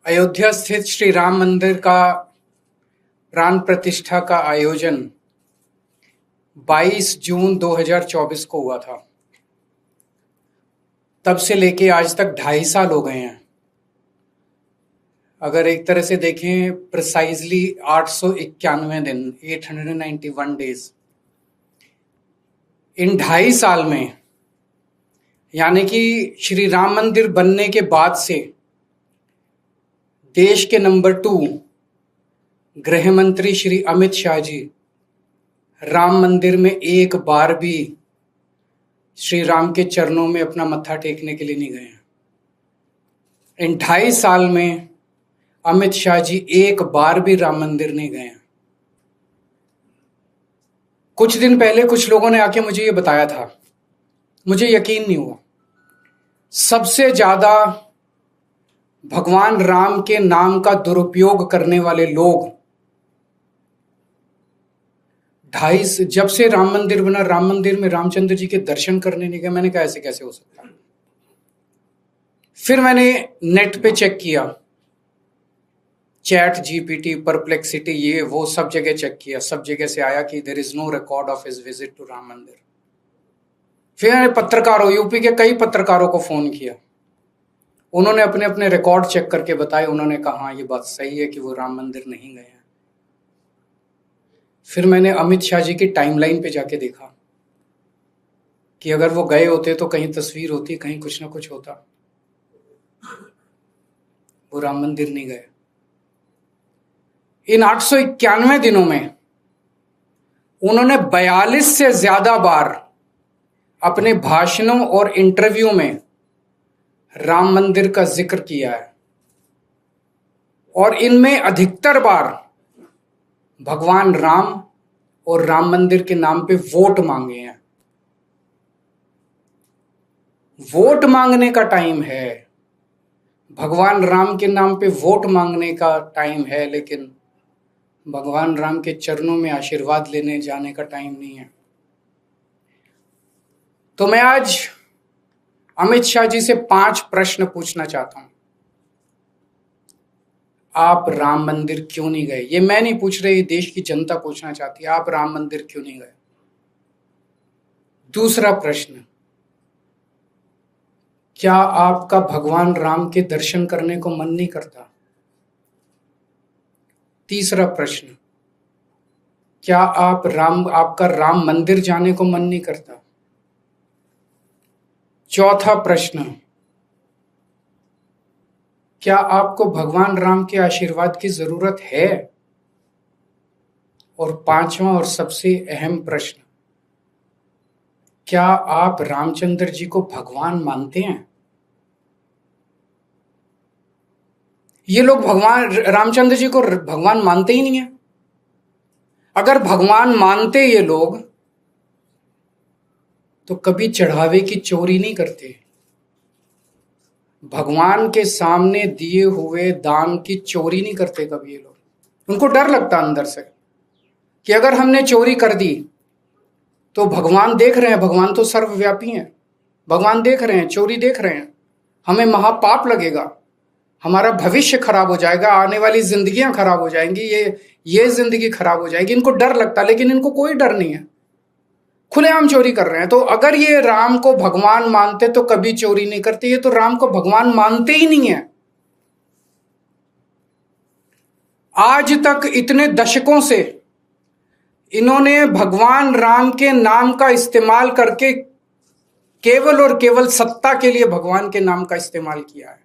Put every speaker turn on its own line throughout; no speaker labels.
अयोध्या स्थित श्री राम मंदिर का प्राण प्रतिष्ठा का आयोजन 22 जून 2024 को हुआ था। तब से लेके आज तक 2.5 साल हो गए हैं। अगर एक तरह से देखें प्रिसाइजली 891 दिन, 891 डेज। इन 2.5 साल में यानी कि श्री राम मंदिर बनने के बाद से देश के नंबर 2 गृह मंत्री श्री अमित शाह जी राम मंदिर में एक बार भी श्री राम के चरणों में अपना मत्था टेकने के लिए नहीं गए हैं। इन 2.5 साल में अमित शाह जी एक बार भी राम मंदिर नहीं गए हैं। कुछ दिन पहले कुछ लोगों ने आके मुझे ये बताया था, मुझे यकीन नहीं हुआ। सबसे ज्यादा भगवान राम के नाम का दुरुपयोग करने वाले लोग जब से राम मंदिर बना, राम मंदिर में रामचंद्र जी के दर्शन करने नहीं गए। मैंने कहा ऐसे कैसे हो सकता है। फिर मैंने नेट पे चेक किया, चैट जीपीटी, परप्लेक्सिटी, ये वो सब जगह चेक किया। सब जगह से आया कि there is no record of his visit to Ram Mandir. फिर मैंने पत्रकारों, यूपी के कई पत्रकारों को फोन किया। उन्होंने अपने अपने रिकॉर्ड चेक करके बताए। उन्होंने कहा ये बात सही है कि वो राम मंदिर नहीं गए हैं। फिर मैंने अमित शाह जी की टाइमलाइन पे जाके देखा कि अगर वो गए होते तो कहीं तस्वीर होती, कहीं कुछ ना कुछ होता। वो राम मंदिर नहीं गए। इन 891 दिनों में उन्होंने 42 से ज्यादा बार अपने भाषणों और इंटरव्यू में राम मंदिर का जिक्र किया है और इनमें अधिकतर बार भगवान राम और राम मंदिर के नाम पे वोट मांगे हैं। वोट मांगने का टाइम है, भगवान राम के नाम पे वोट मांगने का टाइम है, लेकिन भगवान राम के चरणों में आशीर्वाद लेने जाने का टाइम नहीं है। तो मैं आज अमित शाह जी से 5 प्रश्न पूछना चाहता हूं। आप राम मंदिर क्यों नहीं गए? ये मैं नहीं पूछ रही, देश की जनता पूछना चाहती है, आप राम मंदिर क्यों नहीं गए? दूसरा प्रश्न, क्या आपका भगवान राम के दर्शन करने को मन नहीं करता? तीसरा प्रश्न, क्या आपका राम मंदिर जाने को मन नहीं करता? चौथा प्रश्न, क्या आपको भगवान राम के आशीर्वाद की जरूरत है? और 5वां और सबसे अहम प्रश्न, क्या आप रामचंद्र जी को भगवान मानते हैं? ये लोग भगवान रामचंद्र जी को भगवान मानते ही नहीं है। अगर भगवान मानते ये लोग तो कभी चढ़ावे की चोरी नहीं करते। भगवान के सामने दिए हुए दान की चोरी नहीं करते कभी ये लोग। उनको डर लगता अंदर से कि अगर हमने चोरी कर दी तो भगवान देख रहे हैं, भगवान तो सर्वव्यापी हैं, भगवान देख रहे हैं, चोरी देख रहे हैं, हमें महापाप लगेगा, हमारा भविष्य खराब हो जाएगा, आने वाली जिंदगियां खराब हो जाएंगी, ये जिंदगी खराब हो जाएगी। इनको डर लगता, लेकिन इनको कोई डर नहीं है, खुलेआम चोरी कर रहे हैं। तो अगर ये राम को भगवान मानते तो कभी चोरी नहीं करते। ये तो राम को भगवान मानते ही नहीं है। आज तक इतने दशकों से इन्होंने भगवान राम के नाम का इस्तेमाल करके केवल और केवल सत्ता के लिए भगवान के नाम का इस्तेमाल किया है।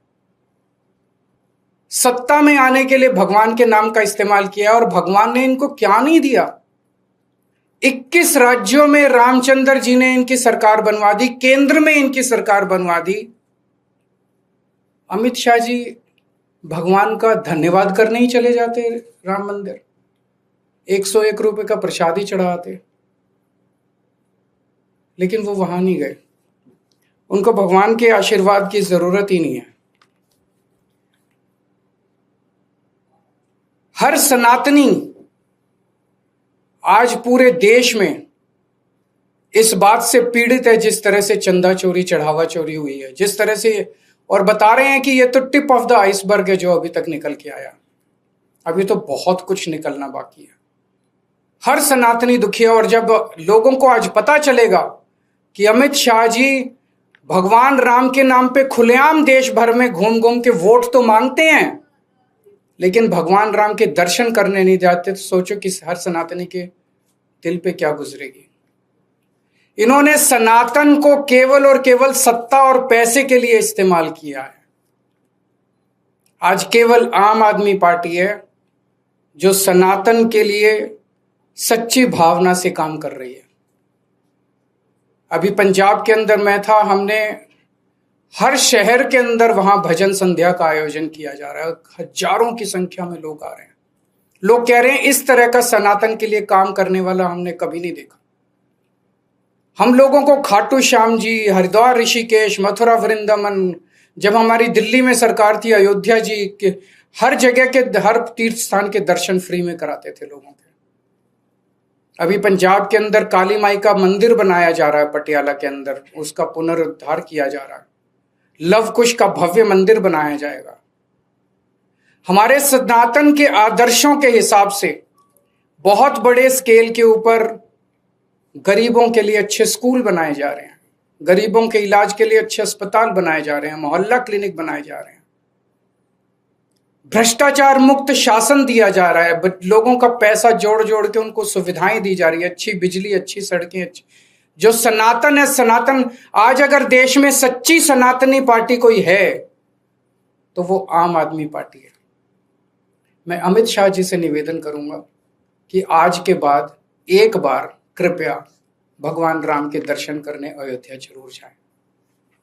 सत्ता में आने के लिए भगवान के नाम का इस्तेमाल किया और भगवान ने इनको क्या नहीं दिया। 21 राज्यों में रामचंद्र जी ने इनकी सरकार बनवा दी, केंद्र में इनकी सरकार बनवा दी। अमित शाह जी भगवान का धन्यवाद करने ही चले जाते राम मंदिर, 101 रुपए का प्रसाद ही चढ़ाते, लेकिन वो वहां नहीं गए। उनको भगवान के आशीर्वाद की जरूरत ही नहीं है। हर सनातनी आज पूरे देश में इस बात से पीड़ित है जिस तरह से चंदा चोरी, चढ़ावा चोरी हुई है, जिस तरह से और बता रहे हैं कि ये तो टिप ऑफ द आइसबर्ग है जो अभी तक निकल के आया, अभी तो बहुत कुछ निकलना बाकी है। हर सनातनी दुखी है। और जब लोगों को आज पता चलेगा कि अमित शाह जी भगवान राम के नाम पे खुलेआम देश भर में घूम घूम के वोट तो मांगते हैं, लेकिन भगवान राम के दर्शन करने नहीं जाते, तो सोचो कि हर सनातनी के दिल पे क्या गुजरेगी। इन्होंने सनातन को केवल और केवल सत्ता और पैसे के लिए इस्तेमाल किया है। आज केवल आम आदमी पार्टी है जो सनातन के लिए सच्ची भावना से काम कर रही है। अभी पंजाब के अंदर मैं था, हमने हर शहर के अंदर वहां भजन संध्या का आयोजन किया जा रहा है। हजारों की संख्या में लोग आ रहे हैं। लोग कह रहे हैं इस तरह का सनातन के लिए काम करने वाला हमने कभी नहीं देखा। हम लोगों को खाटू श्याम जी, हरिद्वार, ऋषिकेश, मथुरा, वृंदावन, जब हमारी दिल्ली में सरकार थी, अयोध्या जी के हर जगह के हर तीर्थ स्थान के दर्शन फ्री में कराते थे लोगों के। अभी पंजाब के अंदर काली माई का मंदिर बनाया जा रहा है, पटियाला के अंदर उसका पुनरुद्धार किया जा रहा है। लव कुश का भव्य मंदिर बनाया जाएगा। हमारे सनातन के आदर्शों के हिसाब से बहुत बड़े स्केल के ऊपर गरीबों के लिए अच्छे स्कूल बनाए जा रहे हैं, गरीबों के इलाज के लिए अच्छे अस्पताल बनाए जा रहे हैं, मोहल्ला क्लिनिक बनाए जा रहे हैं, भ्रष्टाचार मुक्त शासन दिया जा रहा है, लोगों का पैसा जोड़ जोड़ के उनको सुविधाएं दी जा रही है, अच्छी बिजली, अच्छी सड़कें, अच्छी। जो सनातन है, सनातन आज अगर देश में सच्ची सनातनी पार्टी कोई है तो वो आम आदमी पार्टी है। मैं अमित शाह जी से निवेदन करूंगा कि आज के बाद एक बार कृपया भगवान राम के दर्शन करने अयोध्या जरूर जाएं।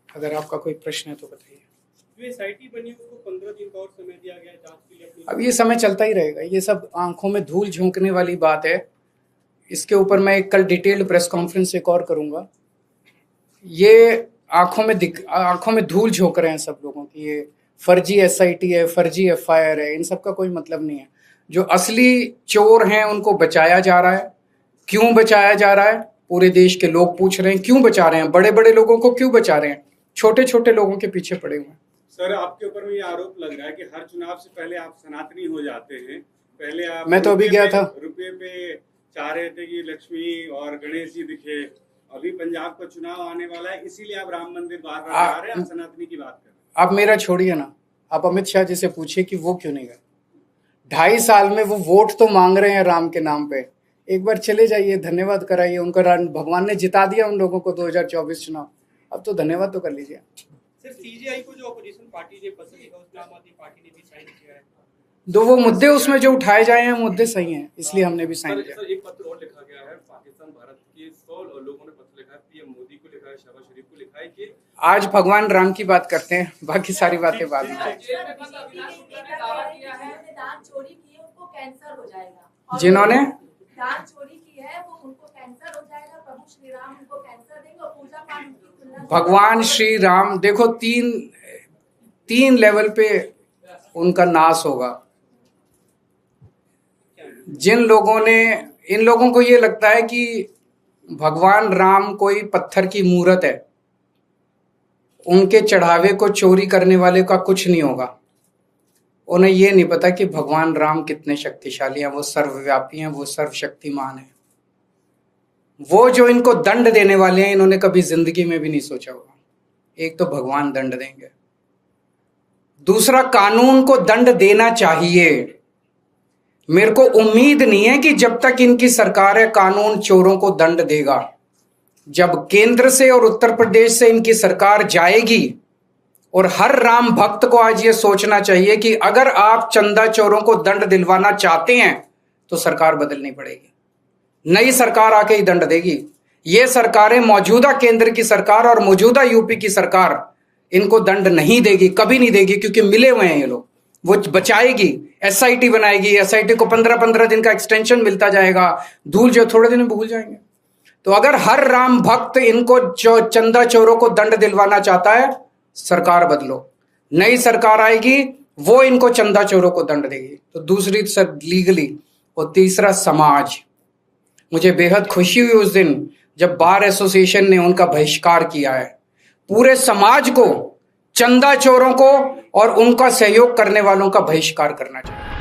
अगर आपका कोई प्रश्न है तो बताइए।
एसआईटी बनी, उसको 15 दिन का और समय दिया गया जांच के लिए।
अब ये समय चलता ही रहेगा, ये सब आंखों में धूल झोंकने वाली बात है। इसके ऊपर मैं एक कल डिटेल्ड प्रेस कॉन्फ्रेंस एक और करूंगा। ये आंखों में धूल झोंक रहे हैं सब लोगों की, ये फर्जी एसआईटी है, फर्जी एफआईआर है, इन सब का कोई मतलब नहीं है। जो असली चोर हैं उनको बचाया जा रहा है। क्यों बचाया जा रहा है? पूरे देश के लोग पूछ रहे हैं क्यों बचा रहे हैं। बड़े बड़े लोगों को क्यों बचा रहे हैं? छोटे छोटे लोगों के पीछे पड़े हुए हैं।
सर, आपके ऊपर में ये आरोप लग रहा है कि हर चुनाव से पहले आप सनातनी हो जाते हैं। पहले आप
मैं तो अभी गया था,
रुपये पे चाह रहे थे कि लक्ष्मी और गणेश जी दिखे। अभी पंजाब का चुनाव आने वाला है, इसीलिए आप राम मंदिर बार बार आ रहे हैं, आप सनातनी की बात कर रहे हैं।
आप मेरा छोड़िए ना, आप अमित शाह जी से पूछिए कि वो क्यों नहीं गए। 2.5 साल में वो वोट तो मांग रहे हैं राम के नाम पे। एक बार चले जाइए, धन्यवाद कराइए उनका। भगवान ने जिता दिया उन लोगों को 2024 चुनाव, अब तो धन्यवाद तो कर लीजिए।
सर, सीजेआई को जो अपोजिशन पार्टी ने पसंद किया, उसमें आम आदमी पार्टी ने भी साइन किया है।
दो वो मुद्दे उसमें जो उठाए जाए हैं मुद्दे सही हैं, इसलिए हमने भी साइन किया।
सर, एक पत्र और लिखा गया है, पाकिस्तान भारत के 100 लोगों ने पत्र लिखा है, पीएम मोदी को लिखा है, शहबाज शरीफ को लिखा है कि
आज भगवान राम की बात करते हैं, बाकी सारी बातें बाद में। जिन्होंने
दान चोरी की है वो उनको कैंसर हो जाएगा, प्रभु श्री राम उनको कैंसर देंगे और पूजा पाठ उनकी तुलना।
भगवान श्री राम देखो, तीन लेवल पे उनका नाश होगा। इन लोगों को ये लगता है कि भगवान राम कोई पत्थर की मूर्त है, उनके चढ़ावे को चोरी करने वाले का कुछ नहीं होगा। उन्हें ये नहीं पता कि भगवान राम कितने शक्तिशाली हैं, वो सर्वव्यापी हैं, वो सर्वशक्तिमान हैं। वो जो इनको दंड देने वाले हैं, इन्होंने कभी जिंदगी में भी नहीं सोचा होगा। एक तो भगवान दंड देंगे, दूसरा कानून को दंड देना चाहिए। मेरे को उम्मीद नहीं है कि जब तक इनकी सरकार है कानून चोरों को दंड देगा। जब केंद्र से और उत्तर प्रदेश से इनकी सरकार जाएगी, और हर राम भक्त को आज ये सोचना चाहिए कि अगर आप चंदा चोरों को दंड दिलवाना चाहते हैं तो सरकार बदलनी पड़ेगी। नई सरकार आके ही दंड देगी। ये सरकारें, मौजूदा केंद्र की सरकार और मौजूदा यूपी की सरकार इनको दंड नहीं देगी, कभी नहीं देगी, क्योंकि मिले हुए हैं ये लोग। वो बचाएगी, एसआईटी बनाएगी, एसआईटी को 15-15 दिन का एक्सटेंशन मिलता जाएगा, धूल जो थोड़े दिन में भूल जाएंगे। तो अगर हर राम भक्त इनको चंदा चोरों को दंड दिलवाना चाहता है, सरकार बदलो, नई सरकार आएगी, वो इनको चंदा चोरों को दंड देगी। तो दूसरी सर लीगली, और तीसरा समाज। मुझे बेहद खुशी हुई उस दिन जब बार एसोसिएशन ने उनका बहिष्कार किया है। पूरे समाज को चंदा चोरों को और उनका सहयोग करने वालों का बहिष्कार करना चाहिए।